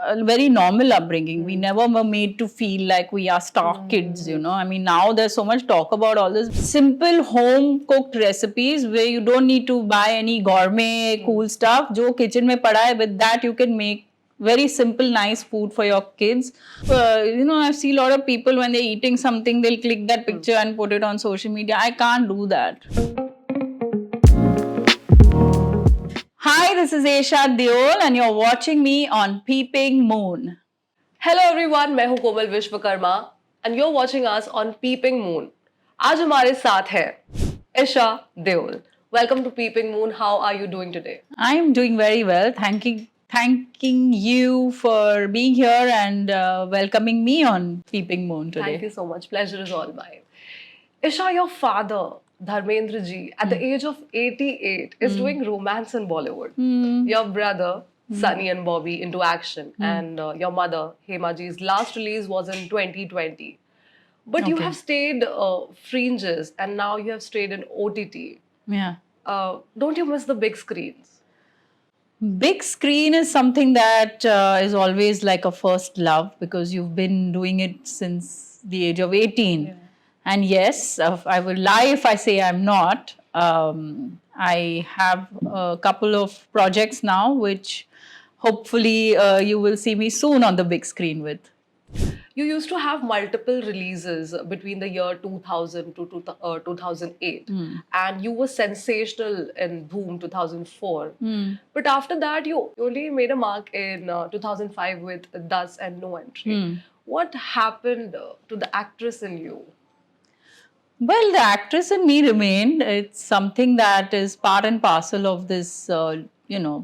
a very normal upbringing. We never were made to feel like we are star kids, you know. I mean, now there's so much talk about all this simple home cooked recipes where you don't need to buy any gourmet cool stuff. Jo kitchen mein pada hai, with that you can make very simple, nice food for your kids. You know, I see a lot of people when they're eating something, they'll click that picture and put it on social media. I can't do that. Hi, this is Esha Deol and you're watching me on Peeping Moon. Hello everyone, मैं हूँ कोमल Vishwakarma and you're watching us on Peeping Moon. आज हमारे साथ है Esha Deol. Welcome to Peeping Moon. How are you doing today? I'm doing very well. Thanking you for being here and welcoming me on Peeping Moon today. Thank you so much. Pleasure is all mine. Isha, your father, Dharmendra ji, at the age of 88, is doing romance in Bollywood. Your brother, Sunny and Bobby, into action. And your mother, Hema ji's last release was in 2020. But you have stayed fringes and now you have stayed in OTT. Yeah. Don't you miss the big screens? Big screen is something that is always like a first love because you've been doing it since the age of 18. Yeah. And yes, I will lie if I say I'm not. I have a couple of projects now which hopefully you will see me soon on the big screen with. You used to have multiple releases between the year 2000 to 2008 and you were sensational in Boom 2004. But after that, you only made a mark in 2005 with Thus and No Entry. What happened to the actress in you? Well, the actress in me remained. It's something that is part and parcel of this,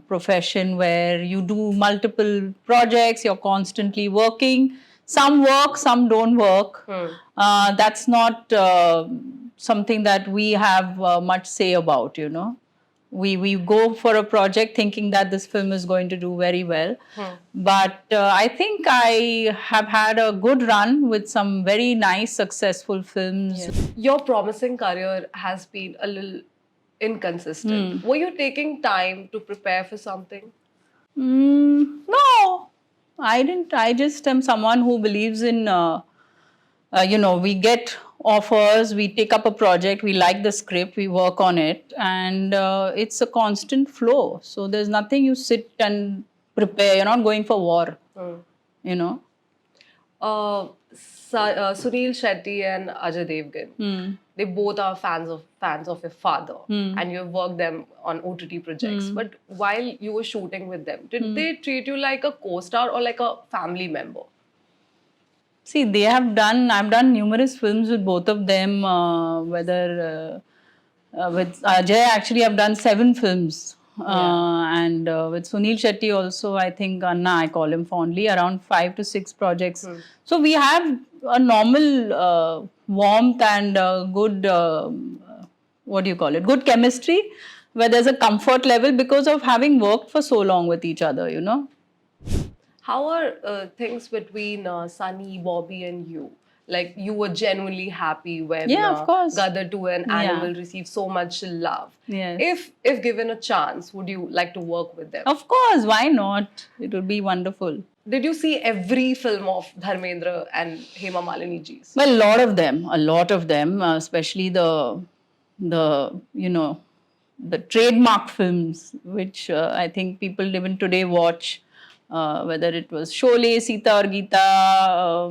profession where you do multiple projects, you're constantly working. Some work, some don't work. That's not something that we have much say about, you know. We go for a project thinking that this film is going to do very well. But I think I have had a good run with some very nice, successful films. Yes. Your promising career has been a little inconsistent. Were you taking time to prepare for something? No, I didn't. I just am someone who believes in, we get offers, we take up a project, we like the script, we work on it, and it's a constant flow. So there's nothing you sit and prepare. You're not going for war, you know. Sunil Shetty and Ajay Devgan, they both are fans of your father, and you've worked them on OTT projects. But while you were shooting with them, did they treat you like a co-star or like a family member? See, I've done numerous films with both of them, whether with Ajay, actually I've done 7 films. And with Sunil Shetty also, I think Anna, I call him fondly, around 5 to 6 projects. So we have a normal warmth and good, good chemistry, where there's a comfort level because of having worked for so long with each other, you know. How are things between Sunny, Bobby and you? Like, you were genuinely happy when Gadar 2 and Animal received so much love. Yes. If given a chance, would you like to work with them? Of course, why not? It would be wonderful. Did you see every film of Dharmendra and Hema Malini ji's? Well, a lot of them, especially the trademark films, which I think people even today watch. Whether it was Sholay, Sita or Geeta,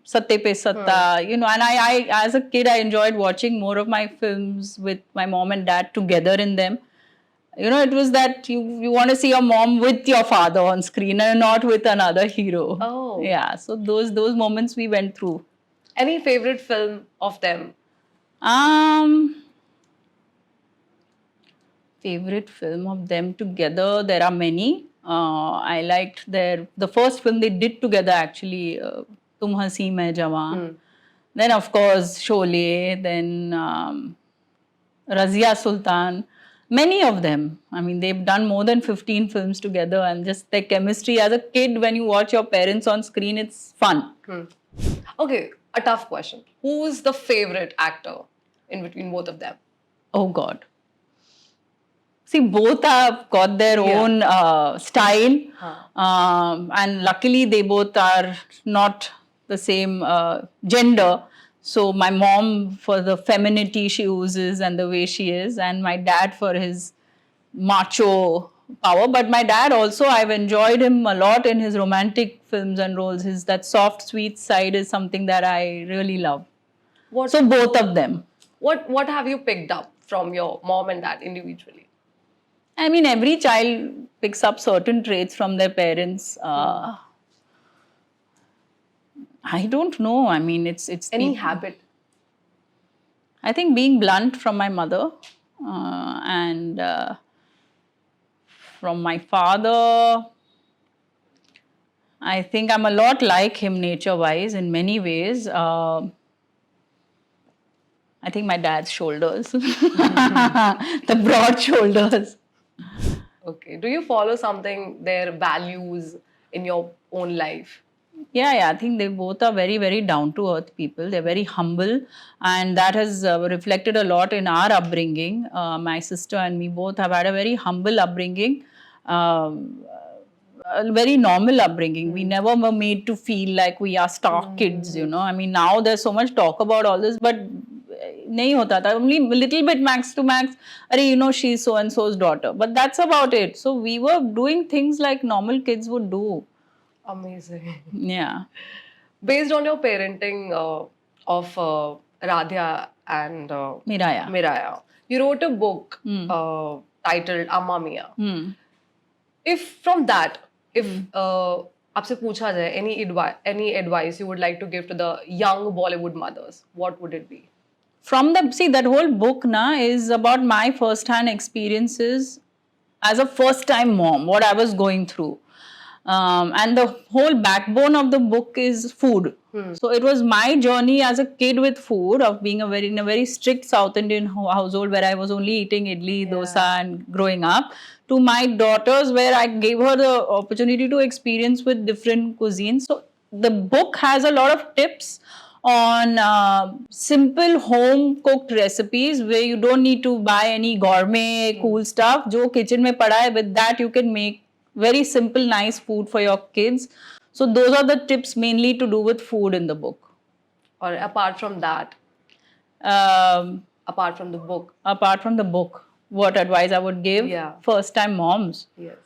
Satte Pe Satta, and I, as a kid, I enjoyed watching more of my films with my mom and dad together in them. You know, it was that you want to see your mom with your father on screen and not with another hero. Oh. Yeah, so those moments we went through. Any favorite film of them? Favorite film of them together, there are many. I liked the first film they did together actually, Tum Hansi Main Jawan. Then of course Sholay, then Razia Sultan. Many of them. I mean, they've done more than 15 films together, and just their chemistry as a kid, when you watch your parents on screen, it's fun. Okay, a tough question. Who is the favorite actor in between both of them? Oh God. See, both have got their own style, and luckily they both are not the same gender. So my mom for the femininity she uses and the way she is, and my dad for his macho power. But my dad also, I've enjoyed him a lot in his romantic films and roles. His that soft, sweet side is something that I really love. What So both of them. what have you picked up from your mom and dad individually? I mean, every child picks up certain traits from their parents. I don't know. I mean, it's Any habit? I think being blunt from my mother, and from my father. I think I'm a lot like him nature-wise in many ways. I think my dad's shoulders, the broad shoulders. Okay. Do you follow something, their values in your own life? Yeah, I think they both are very, very down to earth people. They're very humble, and that has reflected a lot in our upbringing. My sister and me both have had a very humble upbringing, a very normal upbringing. We never were made to feel like we are star kids, you know. I mean, now there's so much talk about all this, but nahi hota tha. Only a little bit max to max. Arey, you know, she's so and so's daughter, but that's about it. So we were doing things like normal kids would do. Amazing. Yeah. Based on your parenting of Radhya and Miraya. Miraya, you wrote a book titled Amma Mia. If from that, if आपसे पूछा जाए any advice you would like to give to the young Bollywood mothers, what would it be? That whole book is about my first-hand experiences as a first-time mom, what I was going through. And the whole backbone of the book is food. So it was my journey as a kid with food, of being in a very strict South Indian household where I was only eating idli, dosa and growing up, to my daughters where I gave her the opportunity to experience with different cuisines. So the book has a lot of tips on simple home cooked recipes where you don't need to buy any gourmet cool stuff. Jo kitchen mein pada hai, with that you can make very simple, nice food for your kids. So those are the tips mainly to do with food in the book. Or apart from that, apart from the book. Apart from the book, what advice I would give first-time moms? Yes.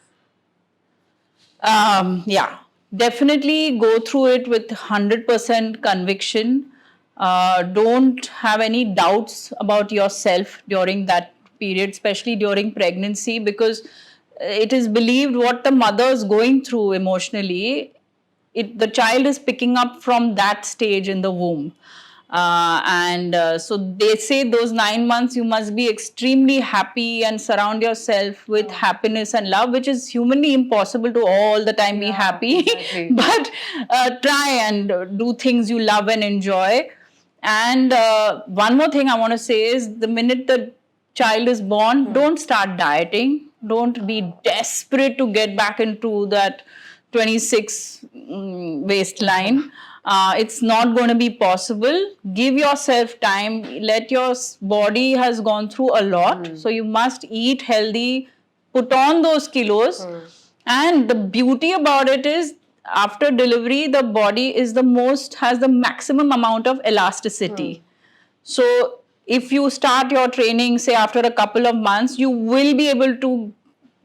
Definitely go through it with 100% conviction. Don't have any doubts about yourself during that period, especially during pregnancy, because it is believed what the mother is going through emotionally, the child is picking up from that stage in the womb. So they say those 9 months you must be extremely happy and surround yourself with happiness and love, which is humanly impossible to all the time be happy. Exactly. But try and do things you love and enjoy. And one more thing I want to say is, the minute the child is born, don't start dieting. Don't be desperate to get back into that 26 waistline. It's not going to be possible. Give yourself time. Let your body has gone through a lot. So you must eat healthy, put on those kilos. And the beauty about it is, after delivery, the body is has the maximum amount of elasticity. So if you start your training, say after a couple of months, you will be able to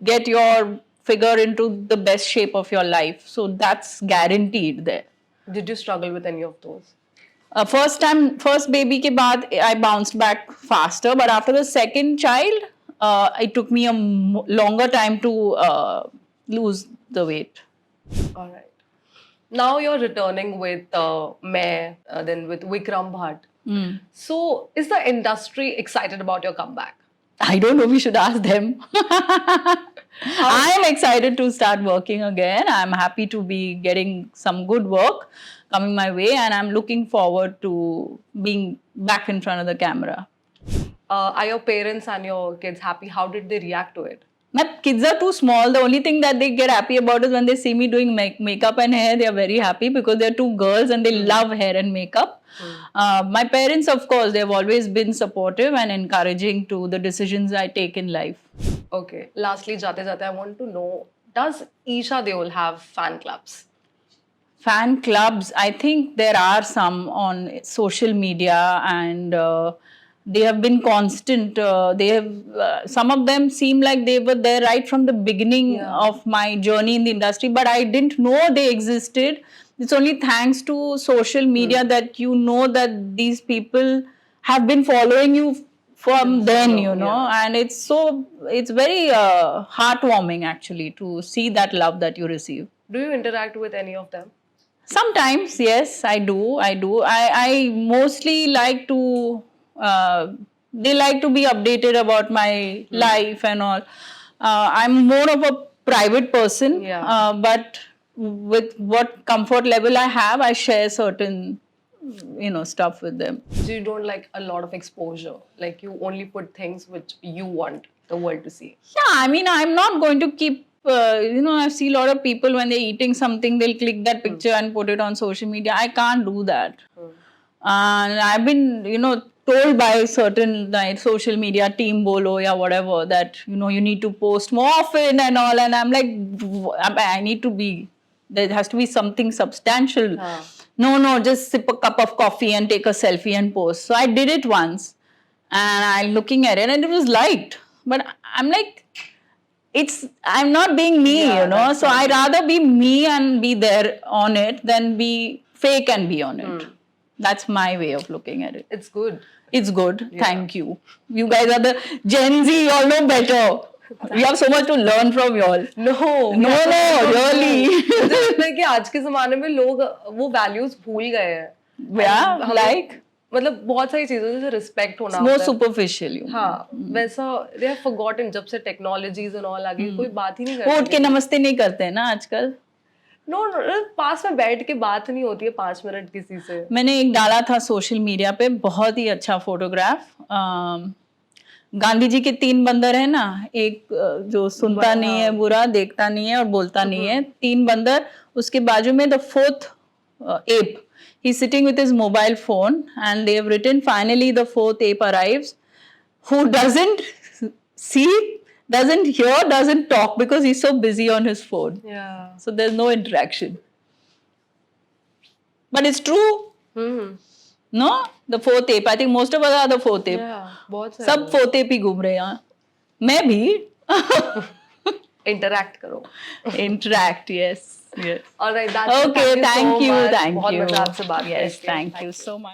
get your figure into the best shape of your life. So that's guaranteed there. Did you struggle with any of those? First baby ke baad, I bounced back faster. But after the second child, it took me a longer time to lose the weight. All right. Now you're returning with Main, then with Vikram Bhatt. So is the industry excited about your comeback? I don't know, we should ask them. I'm excited to start working again. I'm happy to be getting some good work coming my way, and I'm looking forward to being back in front of the camera. Are your parents and your kids happy? How did they react to it? My kids are too small. The only thing that they get happy about is when they see me doing makeup and hair. They are very happy because they're two girls and they love hair and makeup. My parents, of course, they've always been supportive and encouraging to the decisions I take in life. Okay. Lastly, jate jate, I want to know, does Isha Deol have fan clubs? Fan clubs, I think there are some on social media, and they have been constant. They have some of them seem like they were there right from the beginning Yeah. of my journey in the industry, but I didn't know they existed. It's only thanks to social media that you know that these people have been following you from then, you know, and it's very heartwarming actually to see that love that you receive. Do you interact with any of them? Sometimes, yes, I do. I mostly like to, they like to be updated about my life and all. I'm more of a private person, Yeah. but with what comfort level I have, I share certain, stuff with them. So you don't like a lot of exposure. Like you only put things which you want the world to see. Yeah, I mean, I'm not going to keep, I see a lot of people when they're eating something, they'll click that picture and put it on social media. I can't do that. And I've been, told by certain like, social media team bolo or whatever that, you need to post more often and all. And I'm like, I need to be, there has to be something substantial. No, just sip a cup of coffee and take a selfie and post. So I did it once and I'm looking at it and it was liked. But I'm like, I'm not being me, so I'd rather be me and be there on it than be fake and be on it. That's my way of looking at it. It's good. It's good. Thank you. You guys are the Gen Z, you all know better. We have so much to learn from you all. No, really. मुझे लगता है कि आज के ज़माने में लोग वो values भूल गए हैं. Yeah, like? मतलब बहुत सारी चीज़ों जैसे respect होना More superficial. हाँ, वैसा they have forgotten जब से technologies and all आ गई कोई बात ही नहीं करता. उठ के नमस्ते नहीं करते हैं ना आजकल. No, पास में बैठ के बात नहीं होती है 5 मिनट किसी से. मैंने एक डाला था सोशल मीडिया पे, बहुत ही अच्छा फोटोग्राफ. गांधी जी के 3 बंदर है ना, एक जो सुनता नहीं है बुरा, देखता नहीं है और बोलता नहीं है, 3 बंदर. उसके बाजू में the 4th ape. He's sitting with his mobile phone and they have written, finally the 4th ape arrives, who doesn't see, doesn't hear, doesn't talk because he's so busy on his phone. Yeah. So there's no interaction. But it's true. No? The 4th ape. I think most of us are the 4th ape. Yeah, बहुत सारे. सब 4th ape ही घूम रहे हैं यहाँ. मैं भी. Interact करो. Interact, yes. All right, that's it. Okay, thank you. So much. Thank बहुत you. मजा आपसे बात Yes, करके. thank you so much.